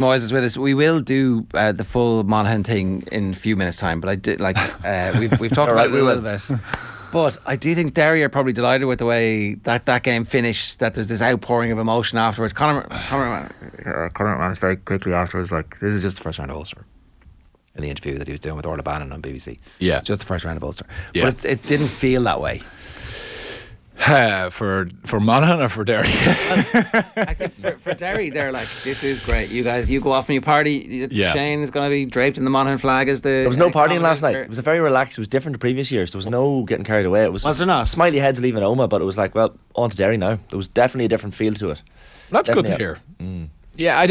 Moyles is with us. We will do the full Monaghan thing in a few minutes' time, but I did we've talked about it a little bit. But I do think Derry are probably delighted with the way that game finished, that there's this outpouring of emotion afterwards. Conor McManus very quickly afterwards, this is just the first round of Ulster. In the interview that he was doing with Orla Bannon on BBC. Yeah. It's just the first round of Ulster. Yeah. But it didn't feel that way. For Monaghan or for Derry? I think for Derry, they're like, this is great. You guys, you go off and you party. Shane is going to be draped in the Monaghan flag as the... There was no partying last night. It was a very relaxed. It was different to previous years. There was no getting carried away. It was there not? Smiley heads leaving Oma, but it was like, well, on to Derry now. There was definitely a different feel to it. That's definitely good to hear. Yeah,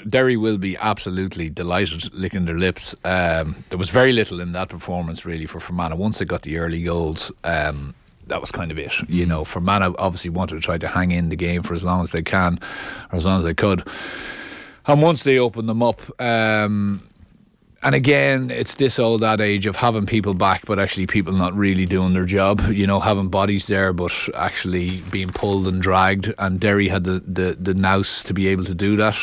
Derry will be absolutely delighted, licking their lips. There was very little in that performance really for Fermanagh. Once they got the early goals, that was kind of it. You know, Fermanagh obviously wanted to try to hang in the game for as long as they can, or as long as they could. And once they opened them up, and again, it's this old adage of having people back, but actually people not really doing their job. You know, having bodies there, but actually being pulled and dragged. And Derry had the nous to be able to do that.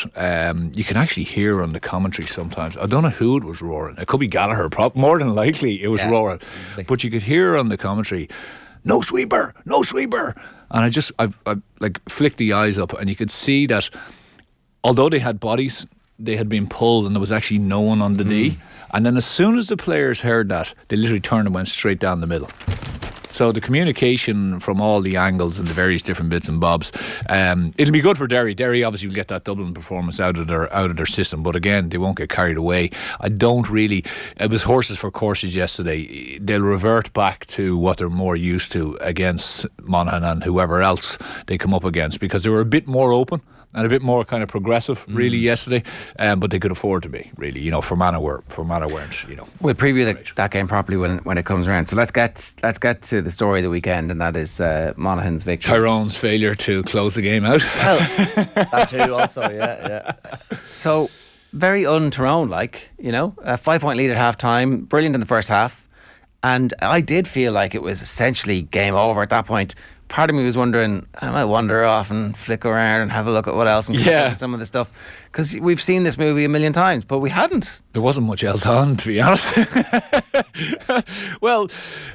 You can actually hear on the commentary sometimes. I don't know who it was roaring. It could be Gallagher. More than likely, it was roaring. But you could hear on the commentary, "No sweeper, no sweeper." And I flicked the eyes up, and you could see that although they had bodies, they had been pulled and there was actually no one on the D. And then as soon as the players heard that, they literally turned and went straight down the middle. So the communication from all the angles and the various different bits and bobs, it'll be good for Derry. Derry obviously will get that Dublin performance out of their system, but again, they won't get carried away. I don't really. It was horses for courses yesterday. They'll revert back to what they're more used to against Monaghan and whoever else they come up against, because they were a bit more open and a bit more kind of progressive really yesterday, but they could afford to be really. You know, Fermanagh weren't. You know, we'll preview that game properly when it comes around. So let's get to the story of the weekend, and that is Monaghan's victory. Tyrone's failure to close the game out. Well, that too also, yeah. So very un-Tyrone, like, you know, a 5-point lead at half time, brilliant in the first half, and I did feel like it was essentially game over at that point. Part of me was wondering, I might wander off and flick around and have a look at what else and catch up with some of the stuff, because we've seen this movie a million times, but we hadn't. There wasn't much else on, to be honest. Well,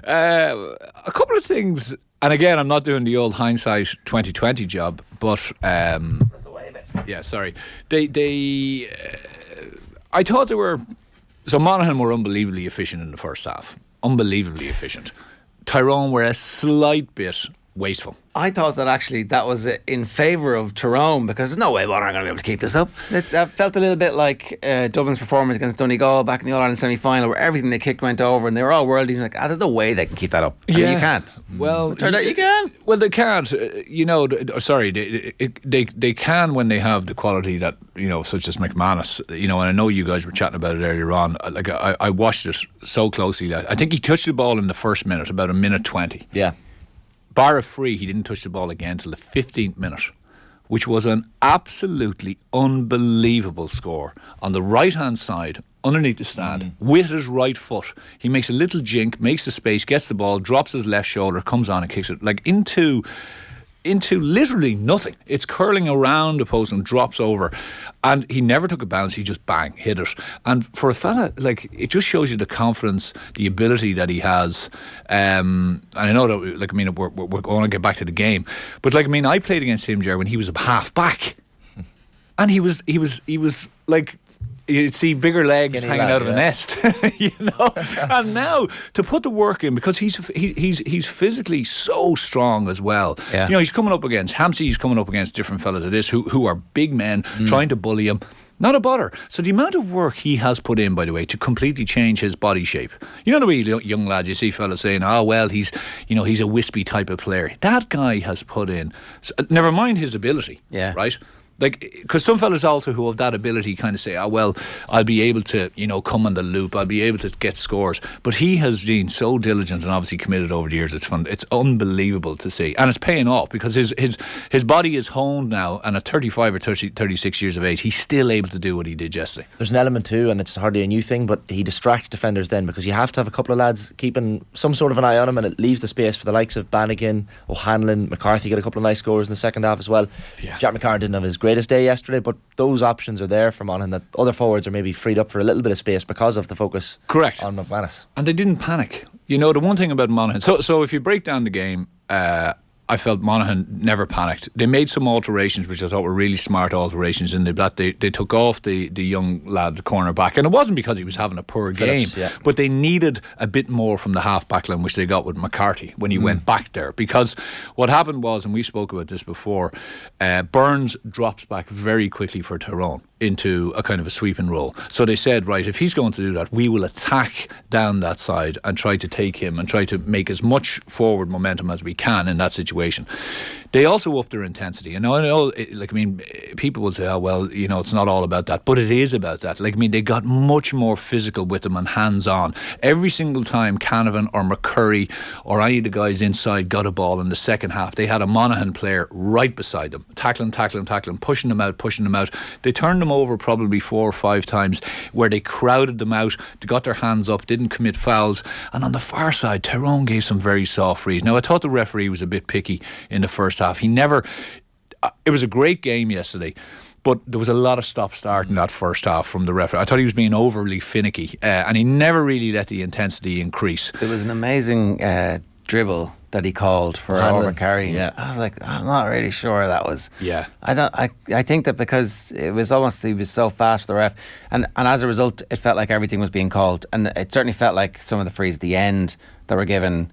a couple of things, and again, I'm not doing the old hindsight 2020 job, but that's the way of it. Yeah, sorry. I thought they were. So Monaghan were unbelievably efficient in the first half. Unbelievably efficient. Tyrone were a slight bit wasteful. I thought that actually that was in favour of Tyrone, because there's no way Monaghan are going to be able to keep this up. That felt a little bit like Dublin's performance against Donegal back in the All-Ireland semi-final, where everything they kicked went over and they were all worldly. Like, there's no way they can keep that up. I mean, you can't. Well, it turned out you can. Well, they can't. You know, sorry, they can when they have the quality that, you know, such as McManus. You know, and I know you guys were chatting about it earlier on. Like, I watched it so closely that I think he touched the ball in the first minute, about a minute 20. Yeah. Bar a free, he didn't touch the ball again till the 15th minute, which was an absolutely unbelievable score. On the right hand side, underneath the stand, with his right foot, he makes a little jink, makes the space, gets the ball, drops his left shoulder, comes on and kicks it like into literally nothing. It's curling around the post and drops over, and he never took a bounce. He just bang hit it. And for a fella, like, it just shows you the confidence, the ability that he has. And I know that, like, I mean, we're going to get back to the game, but like, I mean, I played against him, Jerry, when he was a half back, and he was like, you'd see bigger legs Skinny hanging lad, out of a nest, you know. And now to put the work in, because he's physically so strong as well. Yeah. You know, he's coming up against Hampsey, he's coming up against different fellas of this who are big men trying to bully him. Not a bother. So the amount of work he has put in, by the way, to completely change his body shape. You know the way young lads, you see fellas saying, "Oh well, he's a wispy type of player." That guy has put in. Never mind his ability. Yeah. Right. Like, because some fellas also who have that ability kind of say, "Oh well, I'll be able to, you know, come on the loop. I'll be able to get scores." But he has been so diligent and obviously committed over the years. It's fun. It's unbelievable to see, and it's paying off, because his body is honed now, and at 35 or 36 years of age, he's still able to do what he did yesterday. There's an element too, and it's hardly a new thing, but he distracts defenders then, because you have to have a couple of lads keeping some sort of an eye on him, and it leaves the space for the likes of Bannigan, O'Hanlon, McCarthy get a couple of nice scores in the second half as well. Yeah. Jack McCarron didn't have his great greatest day yesterday, but those options are there for Monaghan, that other forwards are maybe freed up for a little bit of space because of the focus Correct. on McManus. And they didn't panic. You know, the one thing about Monaghan, so if you break down the game, I felt Monaghan never panicked. They made some alterations, which I thought were really smart alterations in that they took off the young lad, the cornerback, and it wasn't because he was having a poor Phillips, game, yeah. but they needed a bit more from the half-back line, which they got with McCarthy when he went back there. Because what happened was, and we spoke about this before, Burns drops back very quickly for Tyrone into a kind of a sweeping role. So they said, right, if he's going to do that, we will attack down that side and try to take him and try to make as much forward momentum as we can in that situation. They also upped their intensity. And I know, people will say, oh, well, you know, it's not all about that. But it is about that. They got much more physical with them and hands-on. Every single time Canavan or McCurry or any of the guys inside got a ball in the second half, they had a Monaghan player right beside them, tackling, pushing them out. They turned them over probably 4 or 5 times where they crowded them out, they got their hands up, didn't commit fouls. And on the far side, Tyrone gave some very soft frees. Now, I thought the referee was a bit picky in the first half. It was a great game yesterday, but there was a lot of stop-start in that first half from the referee. I thought he was being overly finicky, and he never really let the intensity increase. There was an amazing dribble that he called for Hannon. overcarrying. Yeah. I was like, I'm not really sure that was. Yeah. I think that because it was almost, he was so fast for the ref, and as a result, it felt like everything was being called, and it certainly felt like some of the frees at the end that were given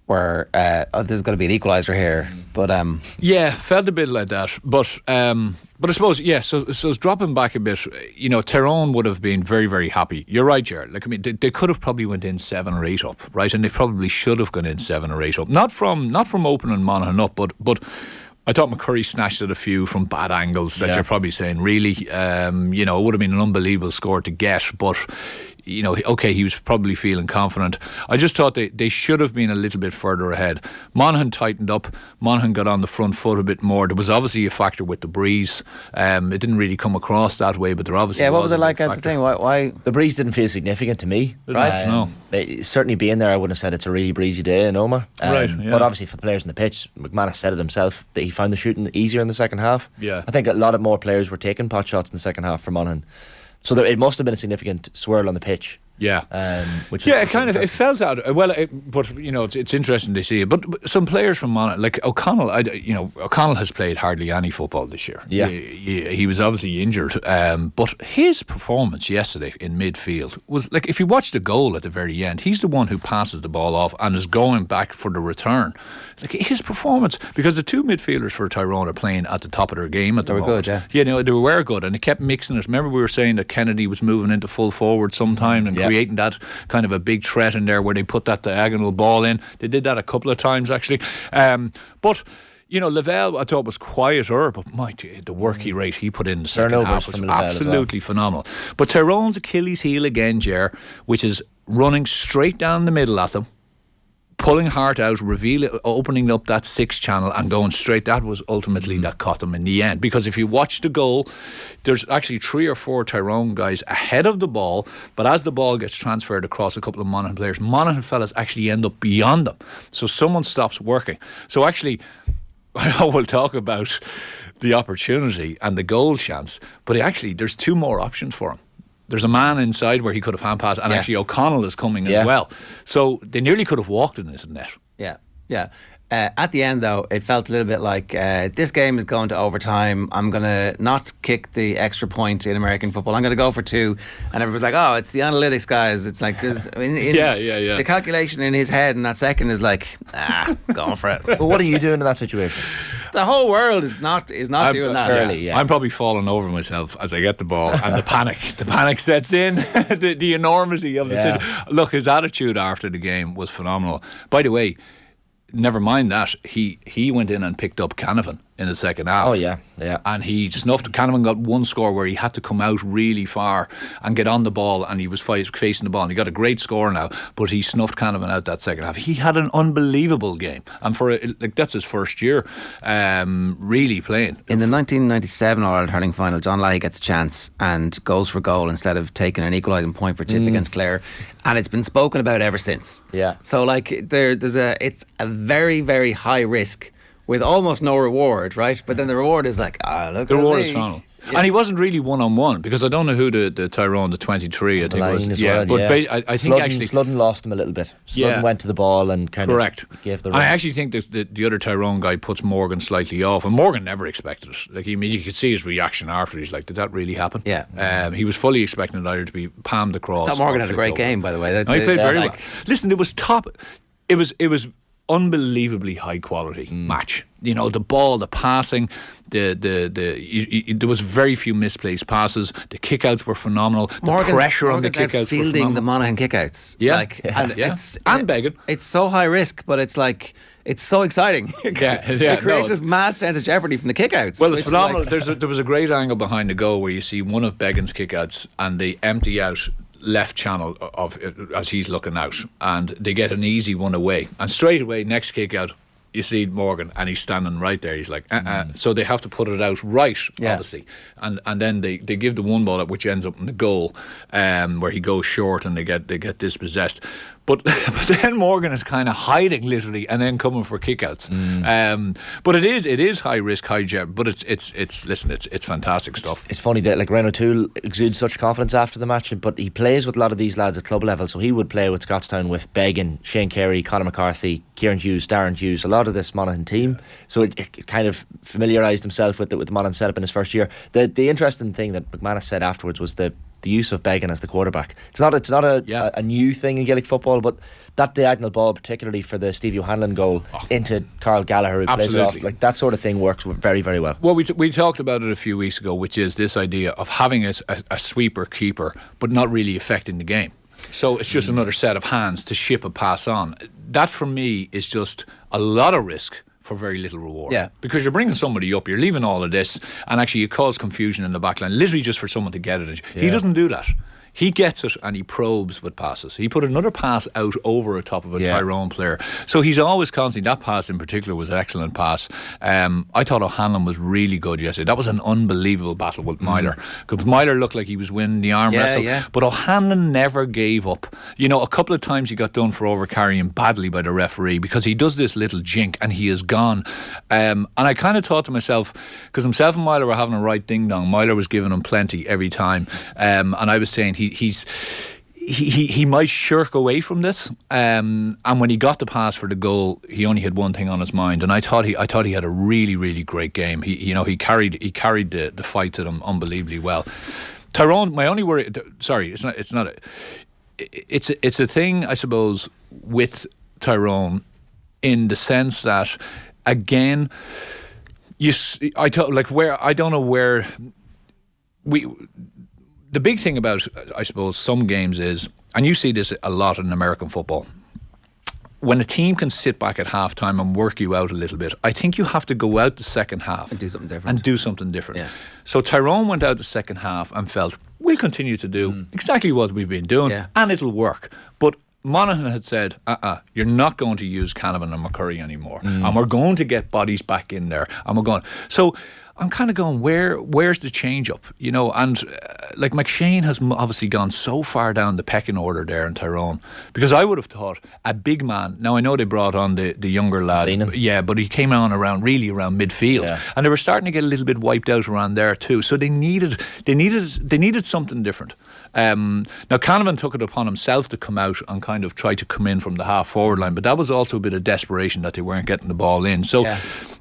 where there's going to be an equaliser here, but yeah, felt a bit like that, but I suppose, yeah, so it's dropping back a bit. You know, Tyrone would have been very, very happy. You're right, Jared. They could have probably went in 7 or 8 up, right? And they probably should have gone in 7 or 8 up, not from opening Monaghan up, but I thought McCurry snatched at a few from bad angles that you're probably saying, really, you know, it would have been an unbelievable score to get, but you know, okay, he was probably feeling confident. I just thought they should have been a little bit further ahead. Monaghan tightened up. Monaghan got on the front foot a bit more. There was obviously a factor with the breeze. It didn't really come across that way, but there obviously yeah. What was was it a like big at the factor. thing? Why? The breeze didn't feel significant to me. Right? No. Certainly being there, I wouldn't have said it's a really breezy day in Omagh. Right, yeah. But obviously for the players on the pitch, McManus said it himself that he found the shooting easier in the second half. Yeah. I think a lot of more players were taking pot shots in the second half for Monaghan. So it must have been a significant swirl on the pitch. Yeah, which yeah, it felt out. Well, but you know, it's interesting to see it. But some players from Monaghan, like O'Connell, O'Connell has played hardly any football this year. Yeah, he was obviously injured, but his performance yesterday in midfield was like, if you watch the goal at the very end, he's the one who passes the ball off and is going back for the return. Like his performance, because the 2 midfielders for Tyrone are playing at the top of their game at the moment. They were good, yeah. Yeah, no, they were good, and they kept mixing it. Remember, we were saying that Kennedy was moving into full forward sometime and creating that kind of a big threat in there where they put that diagonal ball in. They did that a couple of times actually, but you know, Lavelle I thought was quieter, but the work he put in the second half was absolutely phenomenal. But Tyrone's Achilles heel again, Ger, which is running straight down the middle at them, pulling Hart out, opening up that 6th channel and going straight. That was ultimately that caught them in the end. Because if you watch the goal, there's actually 3 or 4 Tyrone guys ahead of the ball, but as the ball gets transferred across a couple of Monaghan players, Monaghan fellas actually end up beyond them. So someone stops working. So actually, I know we'll talk about the opportunity and the goal chance, but actually there's 2 more options for him. There's a man inside where he could have hand passed, and actually O'Connell is coming as well. So they nearly could have walked in it in net. Yeah, yeah. At the end, though, it felt a little bit like this game is going to overtime. I'm going to not kick the extra point in American football. I'm going to go for 2. And everyone's like, oh, it's the analytics guys. It's like, the calculation in his head in that second is like, going for it. But what are you doing in that situation? The whole world is not doing that. Early, I'm probably falling over myself as I get the ball, and the panic sets in. the enormity of the situation. Look, his attitude after the game was phenomenal. By the way, never mind that, he went in and picked up Canavan in the second half. Oh yeah. And he snuffed. Canavan got 1 score where he had to come out really far and get on the ball, and he was facing the ball, and he got a great score now, but he snuffed Canavan out that second half. He had an unbelievable game, and that's his first year really playing. In the 1997 All-Ireland hurling final, John Leahy gets a chance and goes for goal instead of taking an equalising point for Tip against Clare, and it's been spoken about ever since. Yeah. So like it's a very, very high risk with almost no reward, right? But then the reward is like, look, the at reward me. is phenomenal. Yeah. And he wasn't really one-on-one, because I don't know who the Tyrone, the 23, I think was. I think actually Sludden lost him a little bit. Sludden Yeah. went to the ball and kind Correct. of gave the And I run. actually think that the other Tyrone guy puts Morgan slightly off, and Morgan never expected it. Like, you could see his reaction after. He's like, did that really happen? Yeah. He was fully expecting it either to be palmed across. I thought Morgan or had a flicked great over. game, by the way. No, he played very well. Listen, it was top. It was unbelievably high quality match. You know, the ball, the passing, there was very few misplaced passes. The kickouts were phenomenal. The pressure on the kickouts were fielding phenomenal. the Monaghan kickouts. Yeah. Like, And begging. It's so high risk, but it's like, it's so exciting. It creates this mad sense of jeopardy from the kickouts. Well, it's phenomenal. There was a great angle behind the goal where you see one of Beggin's kickouts and they empty out left channel of as he's looking out, and they get an easy one away, and straight away next kick out you see Morgan and he's standing right there. He's like so they have to put it out right, obviously, and then they give the one ball up, which ends up in the goal, where he goes short and they get dispossessed. But then Morgan is kind of hiding literally, and then coming for kickouts. But it is high risk, high jeopardy. But it's fantastic stuff. It's funny that like Ryan O'Toole exudes such confidence after the match, but he plays with a lot of these lads at club level. So he would play with Scottstown with Beggin, Shane Carey, Conor McCarthy, Kieran Hughes, Darren Hughes, a lot of this Monaghan team. So it kind of familiarised himself with the Monaghan setup in his first year. The interesting thing that McManus said afterwards was the use of Beggin as the quarterback. It's not a new thing in Gaelic football, but that diagonal ball, particularly for the Stevie O'Hanlon goal into Carl Gallagher, who plays it off, like that sort of thing works very, very well. Well, we talked about it a few weeks ago, which is this idea of having a sweeper keeper, but not really affecting the game. So it's just another set of hands to ship a pass on. That for me is just a lot of risk for very little reward. Yeah. Because you're bringing somebody up, you're leaving all of this, and actually you cause confusion in the back line, literally just for someone to get it. He doesn't do that. He gets it and he probes with passes. He put another pass out over the top of a Tyrone player. So he's always constantly, that pass in particular was an excellent pass. I thought O'Hanlon was really good yesterday. That was an unbelievable battle with Myler. Because Myler looked like he was winning the arm wrestle. But O'Hanlon never gave up. You know, a couple of times he got done for overcarrying badly by the referee because he does this little jink and he is gone. And I kind of thought to myself, because himself and Myler were having a right ding-dong, Myler was giving him plenty every time. And I was saying he might shirk away from this, and when he got the pass for the goal, he only had one thing on his mind, and I thought he had a really, really great game. He carried the fight to them unbelievably well. Tyrone, my only worry, sorry, it's a thing, I suppose, with Tyrone, in the sense that, again, I don't know where the big thing about, I suppose, some games is, and you see this a lot in American football, when a team can sit back at half-time and work you out a little bit, I think you have to go out the second half and do something different. Yeah. So Tyrone went out the second half and felt, we'll continue to do exactly what we've been doing, and it'll work. But Monaghan had said, you're not going to use Canavan and McCurry anymore, and we're going to get bodies back in there, and we're going. So I'm kind of going, where's the change up? You know, and like McShane has obviously gone so far down the pecking order there in Tyrone, because I would have thought a big man. Now I know they brought on the younger lad, but he came on around midfield, and they were starting to get a little bit wiped out around there too. So they needed something different. Now Canavan took it upon himself to come out and kind of try to come in from the half forward line, but that was also a bit of desperation that they weren't getting the ball in. So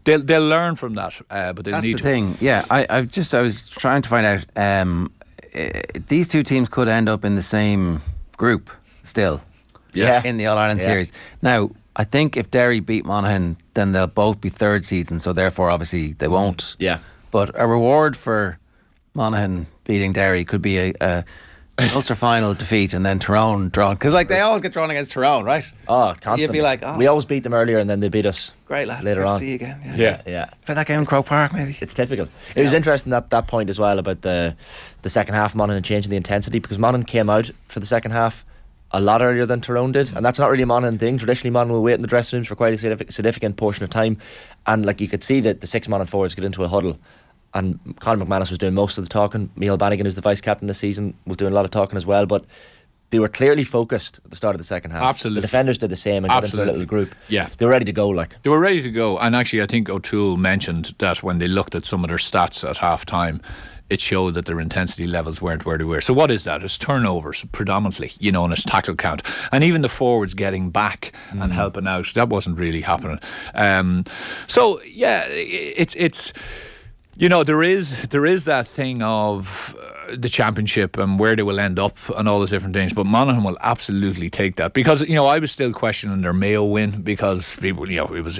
they'll learn from that, but they'll need to. Thing. Yeah, I was trying to find out. These two teams could end up in the same group still. In the All Ireland series. Now, I think if Derry beat Monaghan, then they'll both be third seeds, and so therefore, obviously, they won't. Yeah. But a reward for Monaghan beating Derry could be a Ulster final defeat and then Tyrone drawn, because like they always get drawn against Tyrone, right? Constantly. You'd be like, we always beat them earlier and then they beat us. Great lads, later good on. to see you again. Yeah. Play that game in Croke Park, maybe. It's typical. It was interesting that point as well about the second half, Monaghan changing the intensity, because Monaghan came out for the second half a lot earlier than Tyrone did, and that's not really a Monaghan thing. Traditionally, Monaghan will wait in the dressing rooms for quite a significant portion of time, and like you could see that the 6 Monaghan forwards get into a huddle, and Conor McManus was doing most of the talking. Micheál Bannigan, who's the vice captain this season, was doing a lot of talking as well. But They were clearly focused at the start of the second half. Absolutely. The defenders did the same and got into a little group. Yeah. They were ready to go. They were ready to go. And actually, I think O'Toole mentioned that when they looked at some of their stats at half time, it showed that their intensity levels weren't where they were. So what is that? It's turnovers predominantly, and it's tackle count. And even the forwards getting back and helping out, that wasn't really happening. So, yeah, it's there is that thing of the championship and where they will end up and all those different things, but Monaghan will absolutely take that, because I was still questioning their Mayo win, because people, it was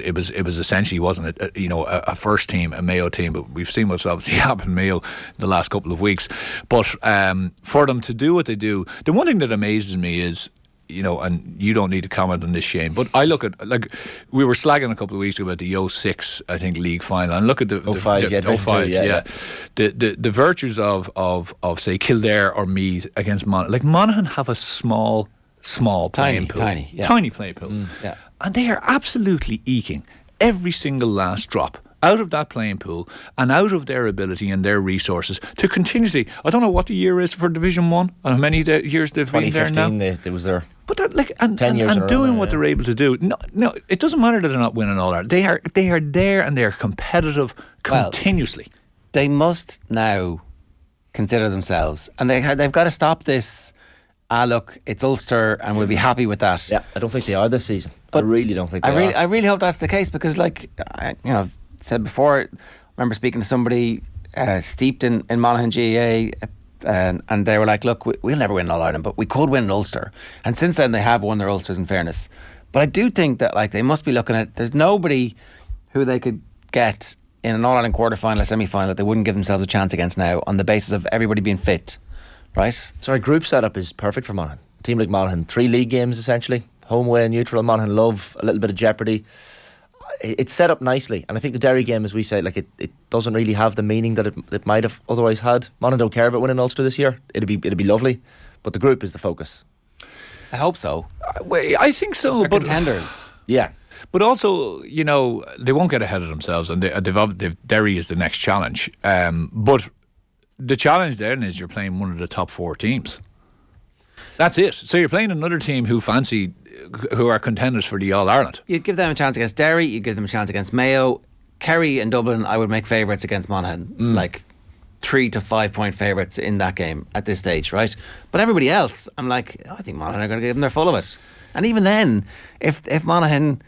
essentially, wasn't it, a first team, a Mayo team, but we've seen what's obviously happened in Mayo the last couple of weeks. But for them to do what they do, the one thing that amazes me is, and you don't need to comment on this, Shane, but I look at, we were slagging a couple of weeks ago about the 06, I think, league final, and look at the 05, the virtues of say Kildare or Meath against Monaghan. Monaghan have a small playing pool, tiny playing pool, and they are absolutely eking every single last drop out of that playing pool and out of their ability and their resources to continuously, I don't know what the year is for Division 1 and how many years they've been there now. 2015 they was there. But that, and 10 years and doing what they're able to do. No, it doesn't matter that they're not winning all that. They are there and they're competitive continuously. Well, they must now consider themselves, and they've got to stop this. Look, it's Ulster, and we'll be happy with that. Yeah, I don't think they are this season. But I really don't think they are. I really hope that's the case, because, I've said before, I remember speaking to somebody steeped in Monaghan GAA. And they were like, look, we'll never win All Ireland, but we could win an Ulster. And since then they have won their Ulsters, in fairness. But I do think that they must be looking at, there's nobody who they could get in an All Ireland quarter-final or semi-final that they wouldn't give themselves a chance against now, on the basis of everybody being fit, right? Sorry, group setup is perfect for Monaghan. A team like Monaghan, 3 league games essentially, home, away and neutral. Monaghan love a little bit of jeopardy. It's set up nicely, and I think the Derry game, as we say, it doesn't really have the meaning that it might have otherwise had. Monaghan don't care about winning Ulster this year. It'd be lovely, but the group is the focus. I hope so. I think so. They're contenders. Yeah. But also, they won't get ahead of themselves, and Derry is the next challenge. But the challenge then is you're playing one of the top 4 teams. That's it. So you're playing another team who are contenders for the All-Ireland. You'd give them a chance against Derry, you'd give them a chance against Mayo. Kerry and Dublin, I would make favourites against Monaghan. 3 to 5 point favourites in that game at this stage, right? But everybody else, I'm I think Monaghan are going to give them their full of it. And even then, if Monaghan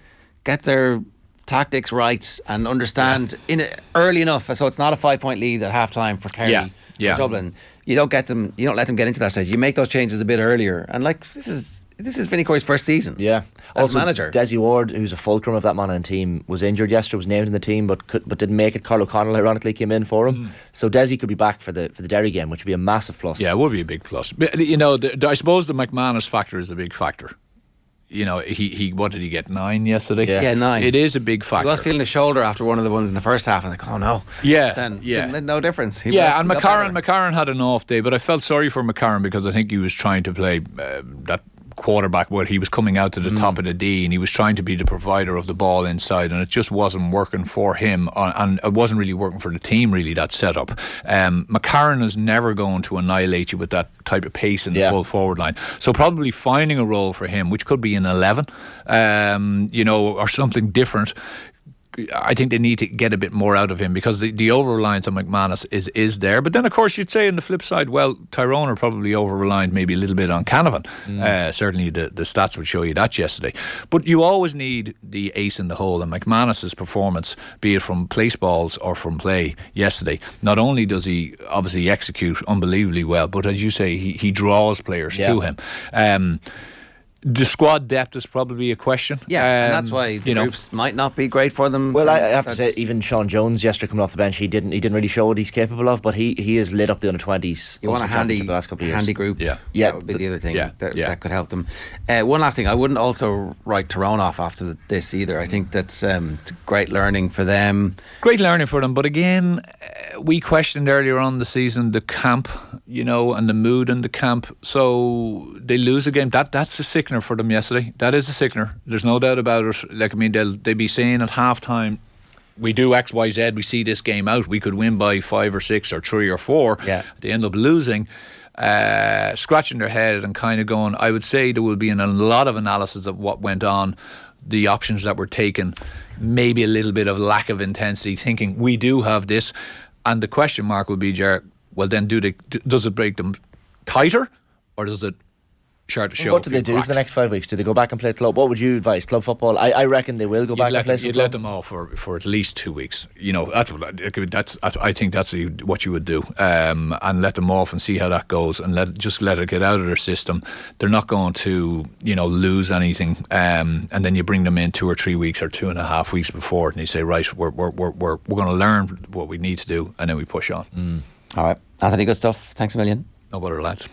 get their tactics right and understand early enough, so it's not a 5 point lead at half time for Kerry or Dublin, you don't let them get into that stage. You make those changes a bit earlier. And this is Vinnie Coy's first season. Yeah. As manager. Desi Ward, who's a fulcrum of that Monaghan team, was injured yesterday, was named in the team but didn't make it. Carl O'Connell ironically came in for him. So Desi could be back for the Derry game, which would be a massive plus. Yeah, it would be a big plus. But, I suppose the McManus factor is a big factor. He what did he get, 9 yesterday? Yeah, 9. It is a big factor. He was feeling his shoulder after one of the ones in the first half, and oh no. Yeah. Then no difference. And McCarron had an off day, but I felt sorry for McCarron, because I think he was trying to play that quarterback where he was coming out to the top of the D, and he was trying to be the provider of the ball inside, and it just wasn't working for him, and it wasn't really working for the team, really, that setup. McCarron is never going to annihilate you with that type of pace in the full forward line, so probably finding a role for him, which could be an 11 or something different. I think they need to get a bit more out of him, because the over-reliance on McManus is there. But then, of course, you'd say on the flip side, well, Tyrone are probably over-reliant maybe a little bit on Canavan. Certainly the stats would show you that yesterday. But you always need the ace in the hole, and McManus's performance, be it from place balls or from play yesterday, not only does he obviously execute unbelievably well, but as you say, he draws players to him. The squad depth is probably a question. Yeah, and that's why the groups might not be great for them. Well, I have to say, even Sean Jones yesterday coming off the bench, he didn't really show what he's capable of, but he has lit up the under-20s. You want a handy group. Yeah, that would be the other thing that could help them. One last thing, I wouldn't also write Tyrone off after this either. I think that's great learning for them. Great learning for them, but again, we questioned earlier on the season the camp, and the mood in the camp. So they lose a game. That's a sickener for them yesterday. That is a sickener. There's no doubt about it. They'll be saying at half time, we do X, Y, Z, we see this game out, we could win by 5 or 6 or 3 or 4. They end up losing. scratching their head and kind of going, I would say there will be a lot of analysis of what went on, the options that were taken, maybe a little bit of lack of intensity, thinking we do have this. And the question mark would be, Ger, well then does it break them tighter, or does it start to show? What do they do for the next 5 weeks? Do they go back and play club? What would you advise? Club football? I reckon they will go back and play some You'd club. let them off for at least 2 weeks. You know, I think that's what you would do, and let them off and see how that goes, and let it get out of their system. They're not going to, you know, lose anything, and then you bring them in 2 or 3 weeks or 2.5 weeks before, and you say, right, we're going to learn what we need to do, and then we push on. All right, Anthony, good stuff. Thanks a million. No bother, lads.